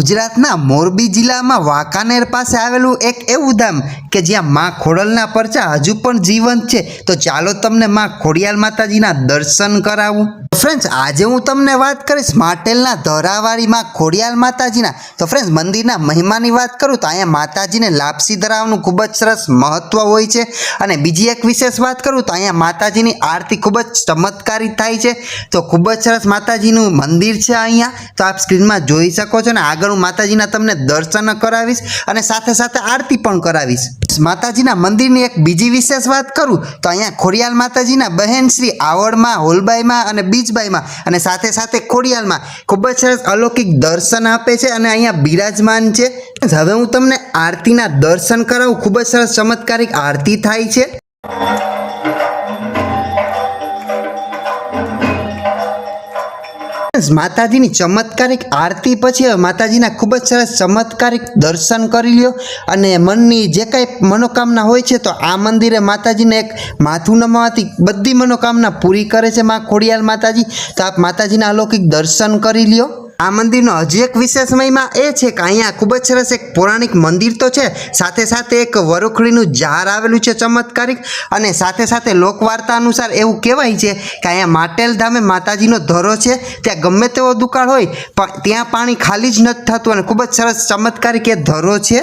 ગુજરાતના મોરબી જિલ્લામાં વાંકાનેર પાસે આવેલું એક એવું ધામ કે જ્યાં માં ખોડલના પરચા હજુ પણ જીવંત છે. તો ચાલો તમને માં ખોડિયાર માતાજીના દર્શન કરાવું. ફ્રેન્ડ્સ, આજે હું તમને વાત કરીશ માટેલના ધરાવાળી માં ખોડિયાર માતાજીના. તો ફ્રેન્ડ્સ, મંદિરના મહિમાની વાત કરું તો અહીંયા માતાજીને લાપસી ધરાવવાનું ખૂબ જ સરસ મહત્વ હોય છે. અને બીજી એક વિશેષ વાત કરું તો અહીંયા માતાજીની આરતી ખૂબ જ ચમત્કારી થાય છે. તો ખૂબ જ સરસ માતાજીનું મંદિર છે અહીંયા. તો આપ સ્ક્રીનમાં જોઈ શકો છો ને. આગળ હું માતાજીના તમને દર્શન કરાવીશ અને સાથે સાથે આરતી પણ કરાવીશ. માતાજીના મંદિરની એક બીજી વિશેષ વાત કરું તો અહીંયા ખોડિયાર માતાજીના બહેન શ્રી આવડમાં, હોલબાઈમાં અને બીજબાઈમાં અને સાથે સાથે ખોડિયારમાં ખૂબ જ સરસ અલૌકિક દર્શન આપે છે અને અહીંયા બિરાજમાન છે. હવે હું તમને આરતીના દર્શન કરાવું. ખૂબ જ સરસ ચમત્કારિક આરતી થાય છે. માતાજીની ચમત્કારિક આરતી પછી હવે માતાજીના ખૂબ જ સરસ ચમત્કારિક દર્શન કરી લ્યો અને મનની જે કાંઈ મનોકામના હોય છે તો આ મંદિરે માતાજીને એક માથું નમાવાથી બધી મનોકામના પૂરી કરે છે માં ખોડિયાર માતાજી. તો આપ માતાજીના અલૌકિક દર્શન કરી લ્યો. આ મંદિરનો હજી એક વિશેષ મહિમા એ છે કે અહીંયા ખૂબ જ સરસ એક પૌરાણિક મંદિર તો છે, સાથે સાથે એક વરુખડીનું ઝાડ આવેલું છે ચમત્કારિક. અને સાથે સાથે લોકવાર્તા અનુસાર એવું કહેવાય છે કે અહીંયા માટેલ ધામે માતાજીનો ધરો છે. ત્યાં ગમે તેવો દુકાળ હોય પણ ત્યાં પાણી ખાલી જ નથી થતું અને ખૂબ જ સરસ ચમત્કારિક એ ધરો છે.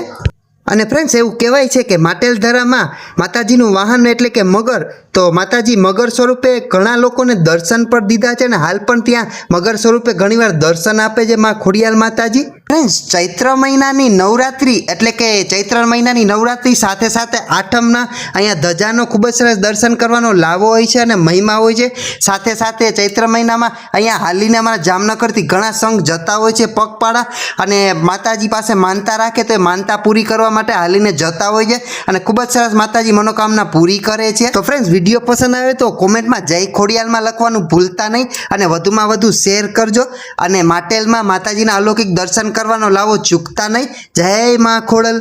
અને ફ્રેન્ડ્સ, એવું કહેવાય છે કે માટેલ ધરામાં માતાજીનું વાહન એટલે કે મગર, તો માતાજી મગર સ્વરૂપે ઘણા લોકોને દર્શન પર દીધા છે અને હાલ પણ ત્યાં મગર સ્વરૂપે ઘણીવાર દર્શન આપે છે માં ખોડિયાર માતાજી. ફ્રેન્ડ્સ, ચૈત્ર મહિનાની નવરાત્રિ એટલે કે ચૈત્ર મહિનાની નવરાત્રિ સાથે સાથે આઠમના અહીંયા ધજાનો ખૂબ જ સરસ દર્શન કરવાનો લાવો હોય છે અને મહિમા હોય છે. સાથે સાથે ચૈત્ર મહિનામાં અહીંયા હાલીને અમારા જામનગરથી ઘણા સંઘ જતા હોય છે પગપાળા અને માતાજી પાસે માનતા રાખે તો એ માનતા પૂરી કરવા માટે હાલીને જતા હોય છે અને ખૂબ જ સરસ માતાજી મનોકામના પૂરી કરે છે. તો ફ્રેન્ડ્સ, વિડીયો પસંદ આવે તો કોમેન્ટમાં જય ખોડિયારમાં લખવાનું ભૂલતા નહીં અને વધુમાં વધુ શેર કરજો અને માટેલમાં માતાજીના અલૌકિક દર્શન કરવાનો લાવો ચૂકતા નહીં. જય માં ખોડલ.